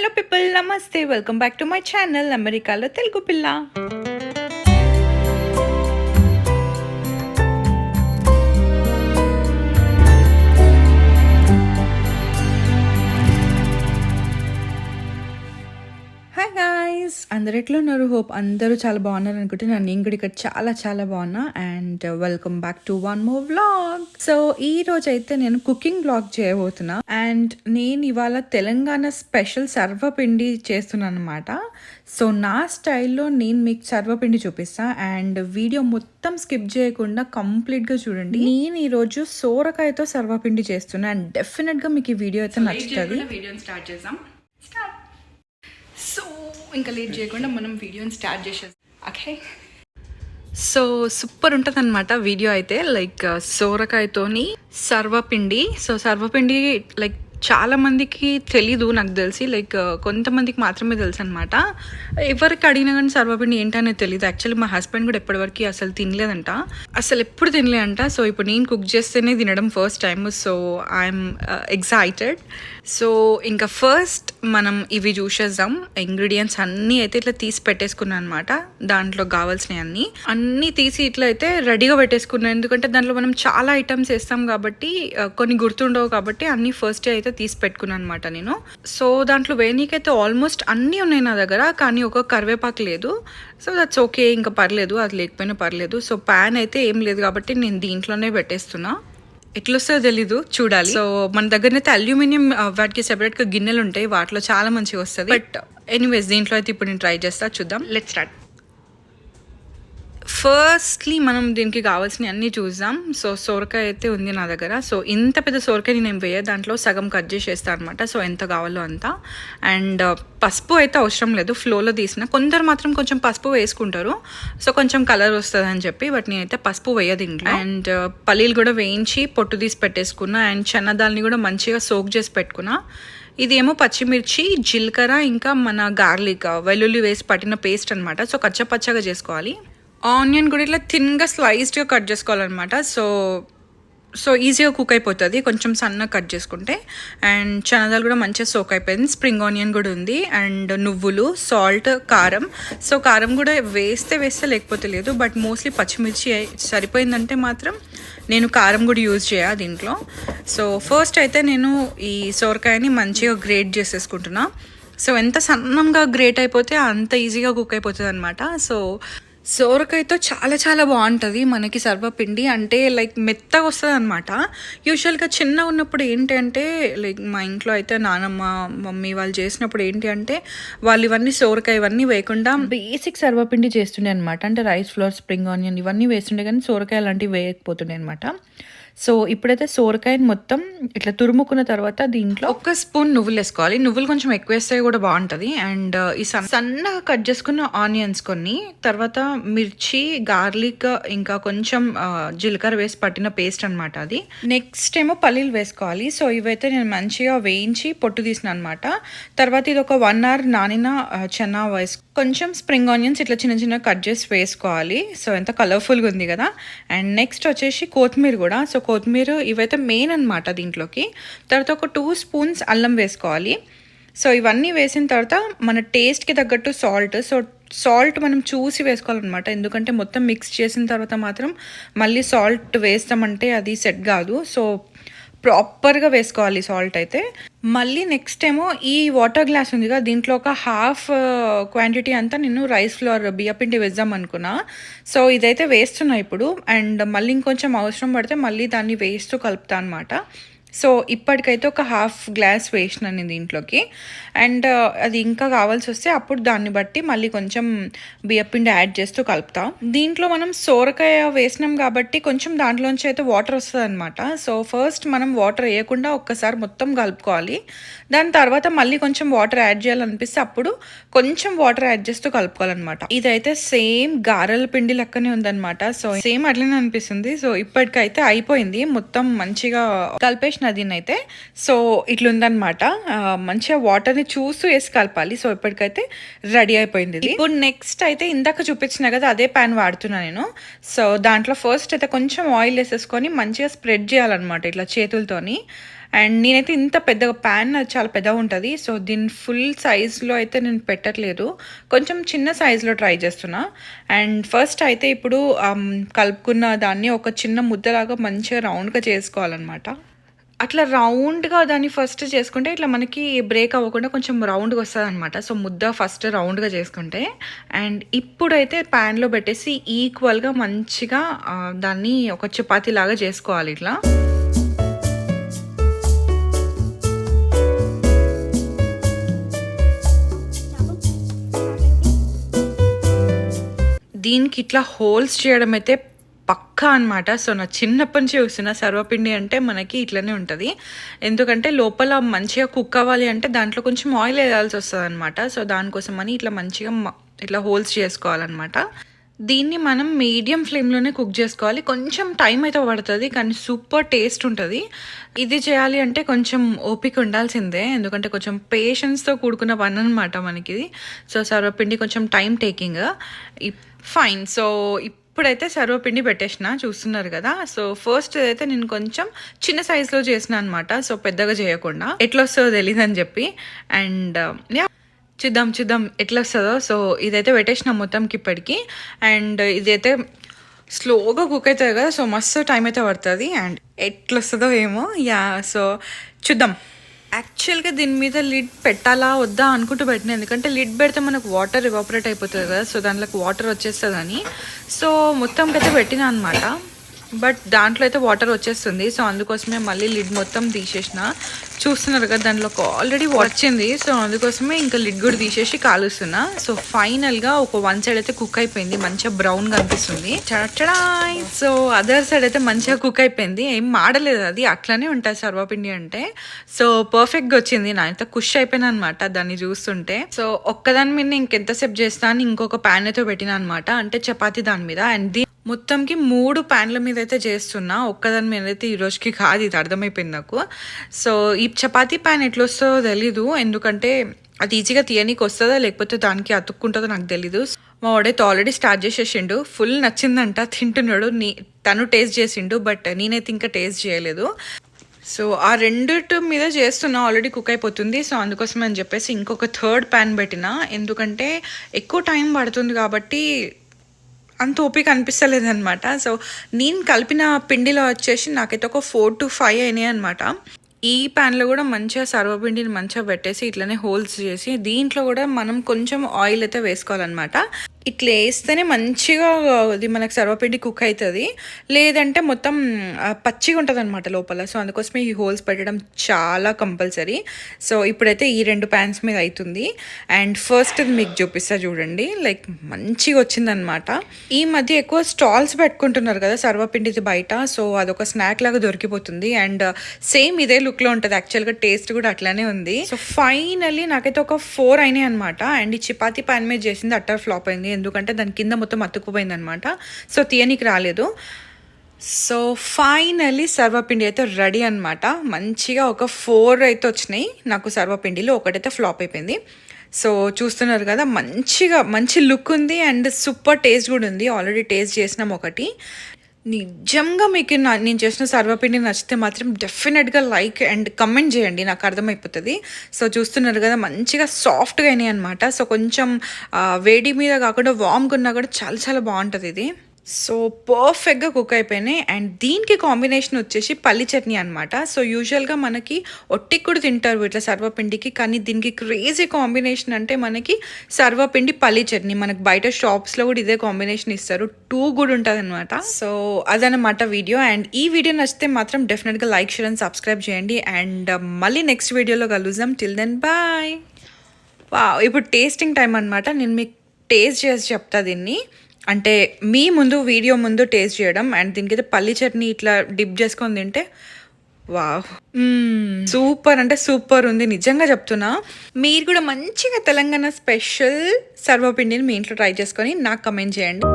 Hello people, నమస్తే. Welcome back to my channel అమెరికాలో తెలుగు పిల్ల. హాయ్ గాయ్స్, అందరు ఎట్లా ఉన్నారు? హోప్ అందరూ చాలా బాగున్నారు అనుకుంటున్నాను. నేను కూడా ఇక్కడ చాలా బాగున్నా. And welcome back to one more vlog. So ఈ రోజు అయితే నేను కుకింగ్ వ్లాగ్ చేయబోతున్నా. అండ్ నేను ఇవాళ తెలంగాణ స్పెషల్ సర్వపిండి చేస్తున్నాను అనమాట. సో నా స్టైల్లో నేను మీకు సర్వపిండి చూపిస్తా. అండ్ వీడియో మొత్తం స్కిప్ చేయకుండా కంప్లీట్గా చూడండి. నేను ఈరోజు సోరకాయతో సర్వపిండి చేస్తున్నా. అండ్ డెఫినెట్గా మీకు ఈ వీడియో అయితే నచ్చుతుంది. వీడియోని స్టార్ట్ చేద్దాం. సో ఇంకా లేట్ చేయకుండా మనం వీడియోని స్టార్ట్ చేసేది. ఓకే, సో సూపర్ ఉంటుంది అనమాట వీడియో అయితే. లైక్ సోరకాయతోని సర్వపిండి. సో సర్వపిండి లైక్ చాలా మందికి తెలీదు, నాకు తెలిసి. లైక్ కొంతమందికి మాత్రమే తెలుసు అనమాట. ఎవరికి అడిగినా కానీ సర్వపిండి ఏంటనేది తెలియదు. యాక్చువల్లీ మా హస్బెండ్ కూడా ఎప్పటివరకు అసలు తినలేదంట, అసలు ఎప్పుడు తినలేదంట. సో ఇప్పుడు నేను కుక్ చేస్తేనే తినడం first time. So I'm excited. So ఇంకా ఫస్ట్ మనం ఇవి చూసేద్దాం. ఇంగ్రీడియంట్స్ అన్నీ అయితే ఇట్లా తీసి పెట్టేసుకున్నాను అనమాట. దాంట్లో కావాల్సినవి అన్నీ తీసి ఇట్లా అయితే రెడీగా పెట్టేసుకున్నాను. ఎందుకంటే దాంట్లో మనం చాలా ఐటమ్స్ వేస్తాం కాబట్టి కొన్ని గుర్తుండవు కాబట్టి అన్నీ ఫస్ట్ అయితే తీసి పెట్టుకున్నాను అనమాట నేను. సో దాంట్లో వేయనీకైతే ఆల్మోస్ట్ అన్నీ ఉన్నాయి నా దగ్గర, కానీ ఒక కరివేపాకు లేదు. సో దట్స్ ఓకే, ఇంకా పర్లేదు, అది లేకపోయినా పర్లేదు. సో ప్యాన్ అయితే ఏం లేదు కాబట్టి నేను దీంట్లోనే పెట్టేస్తున్నా. ఎట్లొస్తుందో తెలీదు, చూడాలి. సో మన దగ్గరనైతే అల్యూమినియం వాటికి సెపరేట్గా గిన్నెలు ఉంటాయి, వాటిలో చాలా మంచిగా వస్తుంది. బట్ ఎనీవేస్ దీంట్లో అయితే ఇప్పుడు నేను ట్రై చేస్తా, చూద్దాం. Let's start. ఫస్ట్లీ మనం దీనికి కావాల్సినవి అన్నీ చూద్దాం. సో సోరకాయ అయితే ఉంది నా దగ్గర. సో ఇంత పెద్ద సోరకాయ నేను వేయ, దాంట్లో సగం కట్ చేసేస్తాను అనమాట. సో ఎంత కావాలో అంత. అండ్ పసుపు అయితే అవసరం లేదు, ఫ్లోలో తీసిన. కొందరు మాత్రం కొంచెం పసుపు వేసుకుంటారు, సో కొంచెం కలర్ వస్తుంది అని చెప్పి. బట్ నేనైతే పసుపు వేయదు ఇంట్లో. అండ్ పల్లీలు కూడా వేయించి పొట్టు తీసి పెట్టేసుకున్నా. అండ్ చెన్నదాల్ని కూడా మంచిగా సోక్ చేసి పెట్టుకున్నా. ఇదేమో పచ్చిమిర్చి, జీలకర్ర, ఇంకా మన గార్లిక్, వెల్లుల్లి వేసి పట్టిన పేస్ట్ అనమాట. సో పచ్చగా చేసుకోవాలి. ఆనియన్ కూడా ఇట్లా థిన్గా స్లైస్డ్గా కట్ చేసుకోవాలన్నమాట. సో ఈజీగా కుక్ అయిపోతుంది కొంచెం సన్నగా కట్ చేసుకుంటే. అండ్ చనదాలు కూడా మంచిగా సోక్ అయిపోయింది. స్ప్రింగ్ ఆనియన్ కూడా ఉంది. అండ్ నువ్వులు, సాల్ట్, కారం. సో కారం కూడా వేస్తే లేకపోతే లేదు. బట్ మోస్ట్లీ పచ్చిమిర్చి సరిపోయిందంటే మాత్రం నేను కారం కూడా యూజ్ చేయాలి దీంట్లో. సో ఫస్ట్ అయితే నేను ఈ సోరకాయని మంచిగా గ్రేట్ చేసేసుకుంటున్నా. సో ఎంత సన్నంగా గ్రేట్ అయిపోతే అంత ఈజీగా కుక్ అయిపోతుంది అనమాట. సో సోరకాయతో చాలా బాగుంటుంది మనకి సర్వపిండి. అంటే లైక్ మెత్తగా వస్తుంది అనమాట. యూజువల్గా చిన్న ఉన్నప్పుడు ఏంటి అంటే లైక్ మా ఇంట్లో అయితే నానమ్మ, మమ్మీ వాళ్ళు చేసినప్పుడు ఏంటి అంటే వాళ్ళు ఇవన్నీ సోరకాయ ఇవన్నీ వేయకుండా బేసిక్ సర్వపిండి చేస్తుండే అనమాట. అంటే రైస్ ఫ్లోర్, స్ప్రింగ్ ఆనియన్ ఇవన్నీ వేస్తుండే, కానీ సోరకాయ అలాంటివి వేయకపోతుండే అనమాట. సో ఇప్పుడైతే సోరకాయని మొత్తం ఇట్లా తురుముకున్న తర్వాత దీంట్లో 1 స్పూన్ నువ్వులు వేసుకోవాలి. నువ్వులు కొంచెం ఎక్కువ వేస్తే కూడా బాగుంటుంది. అండ్ ఈ సన్నగా కట్ చేసుకున్న ఆనియన్స్ కొన్ని, తర్వాత మిర్చి, గార్లిక్, ఇంకా కొంచెం జీలకర్ర వేసి పట్టిన పేస్ట్ అనమాట అది. నెక్స్ట్ ఏమో పల్లీలు వేసుకోవాలి. సో ఇవైతే నేను మంచిగా వేయించి పొట్టు తీసిన అనమాట. తర్వాత ఇది ఒక 1 hour నానిన చెన్నా కొంచెం స్ప్రింగ్ ఆనియన్స్ ఇట్లా చిన్న కట్ చేసి వేసుకోవాలి. సో ఎంత కలర్ఫుల్గా ఉంది కదా. అండ్ నెక్స్ట్ వచ్చేసి కొత్తిమీర కూడా. సో కొత్తిమీర ఇవైతే మెయిన్ అనమాట దీంట్లోకి. తర్వాత ఒక 2 స్పూన్స్ అల్లం వేసుకోవాలి. సో ఇవన్నీ వేసిన తర్వాత మన టేస్ట్కి తగ్గట్టు సాల్ట్. సో సాల్ట్ మనం చూసి వేసుకోవాలన్నమాట, ఎందుకంటే మొత్తం మిక్స్ చేసిన తర్వాత మాత్రం మళ్ళీ సాల్ట్ వేస్తామంటే అది సెట్ కాదు. సో ప్రాపర్గా వేసుకోవాలి సాల్ట్ అయితే. మళ్ళీ నెక్స్ట్ ఏమో ఈ వాటర్ గ్లాస్ ఉంది కదా, దీంట్లో ఒక హాఫ్ క్వాంటిటీ అంతా నేను రైస్ ఫ్లోర్, బియ్యపిండి వేద్దాం అనుకున్నా. సో ఇదైతే వేస్తున్నా ఇప్పుడు. అండ్ మళ్ళీ ఇంకొంచెం అవసరం పడితే మళ్ళీ దాన్ని వేస్తూ కలుపుతా అనమాట. సో ఇప్పటికైతే ఒక హాఫ్ గ్లాస్ వేసిన నేను దీంట్లోకి. అండ్ అది ఇంకా కావాల్సి వస్తే అప్పుడు దాన్ని బట్టి మళ్ళీ కొంచెం బియ్యపిండి యాడ్ చేస్తూ కలుపుతాం. దీంట్లో మనం సోరకాయ వేసినాం కాబట్టి కొంచెం దాంట్లోంచి అయితే వాటర్ వస్తుంది అనమాట. సో ఫస్ట్ మనం వాటర్ వేయకుండా ఒక్కసారి మొత్తం కలుపుకోవాలి. దాని తర్వాత మళ్ళీ కొంచెం వాటర్ యాడ్ చేయాలనిపిస్తే అప్పుడు కొంచెం వాటర్ యాడ్ చేస్తూ కలుపుకోవాలన్నమాట. ఇదైతే సేమ్ గారెల పిండి లెక్కనే ఉందన్నమాట. సో సేమ్ అట్లనే అనిపిస్తుంది. సో ఇప్పటికైతే అయిపోయింది మొత్తం మంచిగా కలిపేసిన దీన్నైతే. సో ఇట్లుందనమాట. మంచిగా వాటర్ని చూస్తూ వేసి కలపాలి. సో ఇప్పటికైతే రెడీ అయిపోయింది. ఇప్పుడు నెక్స్ట్ అయితే ఇందాక చూపించిన కదా అదే ప్యాన్ వాడుతున్నా నేను. సో దాంట్లో ఫస్ట్ అయితే కొంచెం ఆయిల్ వేసేసుకొని మంచిగా స్ప్రెడ్ చేయాలన్నమాట ఇట్లా చేతులతోని. అండ్ నేనైతే ఇంత పెద్దగా ప్యాన్ చాలా పెద్దగా ఉంటుంది. సో దీని ఫుల్ సైజ్లో అయితే నేను పెట్టట్లేదు, కొంచెం చిన్న సైజులో ట్రై చేస్తున్నా. అండ్ ఫస్ట్ అయితే ఇప్పుడు కలుపుకున్న దాన్ని ఒక చిన్న ముద్దలాగా మంచిగా రౌండ్గా చేసుకోవాలన్నమాట. అట్లా రౌండ్‌గా దాన్ని ఫస్ట్ చేసుకుంటే ఇట్లా మనకి బ్రేక్ అవ్వకుండా కొంచెం రౌండ్‌గా వస్తదనమాట. సో, ముద్ద ఫస్ట్ రౌండ్‌గా చేసుకుంటే, అండ్ ఇప్పుడైతే ప్యాన్‌లో పెట్టేసి ఈక్వల్‌గా మంచిగా దాన్ని ఒక చపాతీలాగా చేసుకోవాలి ఇట్లా. దీనికి ఇట్లా హోల్స్ చేయడం అయితే పక్కా అనమాట. సో, నా చిన్నప్పటి నుంచి చూస్తున్న సర్వపిండి అంటే మనకి ఇట్లనే ఉంటది. ఎందుకంటే లోపల మంచిగా కుక్ అవ్వాలి అంటే దాంట్లో కొంచెం ఆయిల్ వేయాల్సి వస్తదనమాట. సో, దానికోసమని ఇట్లా మంచిగా ఇట్లా హోల్స్ చేసుకోవాలనమాట. దీన్ని మనం మీడియం ఫ్లేమ్‌లోనే కుక్ చేసుకోవాలి. కొంచెం టైం అయితే పడతది, కానీ సూపర్ టేస్ట్ ఉంటది. ఇది చేయాలి అంటే కొంచెం ఓపిక ఉండాల్సిందే. ఎందుకంటే కొంచెం పేషెన్స్‌తో కూడుకున్న పననమాట మనకిది. సో, సర్వపిండి కొంచెం టైమ్ టేకింగ్. ఫైన్. సో, ఇప్పుడైతే సర్వపిండి పెట్టేసిన చూస్తున్నారు కదా. సో ఫస్ట్ అయితే నేను కొంచెం చిన్న సైజులో చేసిన అనమాట. సో పెద్దగా చేయకుండా ఎట్లా వస్తుందో తెలియదని చెప్పి. అండ్ చూద్దాం ఎట్లా వస్తుందో. సో ఇదైతే పెట్టేసిన మొత్తంకి ఇప్పటికి. అండ్ ఇదైతే స్లోగా కుక్ అవుతుంది కదా. సో మస్తు టైం అయితే పడుతుంది. అండ్ ఎట్లా వస్తుందో ఏమో. సో చూద్దాం. యాక్చువల్గా దీని మీద లిడ్ పెట్టాలా వద్దా అనుకుంటూ పెట్టినా, ఎందుకంటే లిడ్ పెడితే మనకు వాటర్ ఎవాపరేట్ అయిపోతుంది కదా. సో దాంట్లోకి వాటర్ వచ్చేస్తుందని. సో మొత్తంకైతే పెట్టినా అనమాట. బట్ దాంట్లో అయితే వాటర్ వచ్చేస్తుంది. సో అందుకోసమే మళ్ళీ లిడ్ మొత్తం తీసేసిన. చూస్తున్నారు కదా దాంట్లోకి ఆల్రెడీ వచ్చింది. సో అందుకోసమే ఇంకా లిడ్ కూడా తీసేసి కాలుస్తున్నా. సో ఫైనల్గా ఒక వన్ సైడ్ అయితే కుక్ అయిపోయింది, మంచిగా బ్రౌన్గా అనిపిస్తుంది. చడచడాయ్. సో అదర్ సైడ్ అయితే మంచిగా కుక్ అయిపోయింది. ఏం మాడలేదు, అది అట్లనే ఉంటుంది సర్వపిండి అంటే. సో పర్ఫెక్ట్గా వచ్చింది. నా అయితే ఖుష్ అయిపోయినా అనమాట దాన్ని చూస్తుంటే. సో ఒక్కదాని మీద ఇంకెంతసేపు చేస్తా అని ఇంకొక ప్యాన్ అయితే పెట్టినా అనమాట, అంటే చపాతీ దాని మీద. అండ్ మొత్తంకి 3 ప్యాన్ల మీద అయితే చేస్తున్నా, ఒక్కదాని మీద అయితే ఈ రోజుకి కాదు, ఇది అర్థమైపోయింది నాకు. సో ఈ చపాతీ ప్యాన్ ఎట్లా వస్తుందో తెలీదు, ఎందుకంటే అది ఈజీగా తీయనీకి వస్తుందా లేకపోతే దానికి అతుక్కుంటుందో నాకు తెలీదు. మా వాడైతే ఆల్రెడీ స్టార్ట్ చేసేసిండు, ఫుల్ నచ్చిందంట, తింటున్నాడు. తను టేస్ట్ చేసిండు, బట్ నేనైతే ఇంకా టేస్ట్ చేయలేదు. సో ఆ రెండిటి మీద చేస్తున్నా, ఆల్రెడీ కుక్ అయిపోతుంది. సో అందుకోసం అని చెప్పేసి ఇంకొక థర్డ్ ప్యాన్ పెట్టిన, ఎందుకంటే ఎక్కువ టైం పడుతుంది కాబట్టి అంత ఓపిక అనిపిస్తలేదు అనమాట. సో నేను కలిపిన పిండిలో వచ్చేసి నాకైతే ఒక 4 to 5 అయినాయి అనమాట. ఈ ప్యాన్లో కూడా మంచిగా సర్వపిండిని మంచిగా పెట్టేసి ఇట్లనే హోల్స్ చేసి దీంట్లో కూడా మనం కొంచెం ఆయిల్ అయితే వేసుకోవాలన్నమాట. ఇట్లా వేస్తేనే మంచిగా అది మనకు సర్వపిండి కుక్ అవుతుంది, లేదంటే మొత్తం పచ్చిగా ఉంటుంది అనమాట లోపల. సో అందుకోసమే ఈ హోల్స్ పెట్టడం చాలా కంపల్సరీ. సో ఇప్పుడైతే ఈ 2 ప్యాన్స్ మీద అవుతుంది. అండ్ ఫస్ట్ మీకు చూపిస్తా చూడండి, లైక్ మంచిగా వచ్చిందనమాట. ఈ మధ్య ఎక్కువ స్టాల్స్ పెట్టుకుంటున్నారు కదా సర్వపిండిది బయట. సో అదొక స్నాక్ లాగా దొరికిపోతుంది. అండ్ సేమ్ ఇదే లుక్లో ఉంటుంది, యాక్చువల్గా టేస్ట్ కూడా అట్లానే ఉంది. సో ఫైనల్లీ నాకైతే ఒక 4 అయినాయి అనమాట. అండ్ ఈ చపాతీ ప్యాన్ మీద చేసింది అట్టర్ ఫ్లాప్ అయింది, ఎందుకంటే దాని కింద మొత్తం అతుక్కుపోయింది అనమాట. సో తీయనికి రాలేదు. సో ఫైనల్లీ సర్వపిండి అయితే రెడీ అనమాట. మంచిగా ఒక 4 అయితే వచ్చినాయి నాకు సర్వపిండిలో, ఒకటైతే ఫ్లాప్ అయిపోయింది. సో చూస్తున్నారు కదా, మంచి లుక్ ఉంది అండ్ సూపర్ టేస్ట్ కూడా ఉంది. ఆల్రెడీ టేస్ట్ చేసినాం ఒకటి. నిజంగా మీకు నేను చేసిన సర్వపిండి నచ్చితే మాత్రం డెఫినెట్గా లైక్ అండ్ కమెంట్ చేయండి, నాకు అర్థమైపోతుంది. సో చూస్తున్నారు కదా మంచిగా సాఫ్ట్గా అయినాయి అనమాట. సో కొంచెం వేడి మీద కాకుండా వామ్గా ఉన్నా కూడా చాలా చాలా బాగుంటుంది ఇది. సో పర్ఫెక్ట్గా కుక్ అయిపోయినాయి. అండ్ దీనికి కాంబినేషన్ వచ్చేసి పల్లి చట్నీ అనమాట. సో యూజువల్గా మనకి ఒట్టికి కూడా తింటారు ఇట్లా సర్వపిండికి, కానీ దీనికి క్రేజీ కాంబినేషన్ అంటే మనకి సర్వపిండి పల్లి చట్నీ. మనకి బయట షాప్స్లో కూడా ఇదే కాంబినేషన్ ఇస్తారు, 2 కూడా ఉంటుంది అనమాట. సో అదనమాట వీడియో. అండ్ ఈ వీడియో నచ్చితే మాత్రం డెఫినెట్గా లైక్, షేర్ అండ్ సబ్స్క్రైబ్ చేయండి. అండ్ మళ్ళీ నెక్స్ట్ వీడియోలో కలుద్దాం. Till then bye. ఇప్పుడు టేస్టింగ్ టైం అనమాట. నేను మీకు టేస్ట్ చేసి చెప్తా దీన్ని, అంటే మీ ముందు వీడియో ముందు టేస్ట్ చేయడం. అండ్ దీనికైతే పల్లి చట్నీ ఇట్లా డిప్ చేసుకొని తింటే వావ్, సూపర్ అంటే సూపర్ ఉంది, నిజంగా చెప్తున్నా. మీరు కూడా మంచిగా తెలంగాణ స్పెషల్ సర్వపిండిని మీ ఇంట్లో ట్రై చేసుకొని నాకు కమెంట్ చేయండి.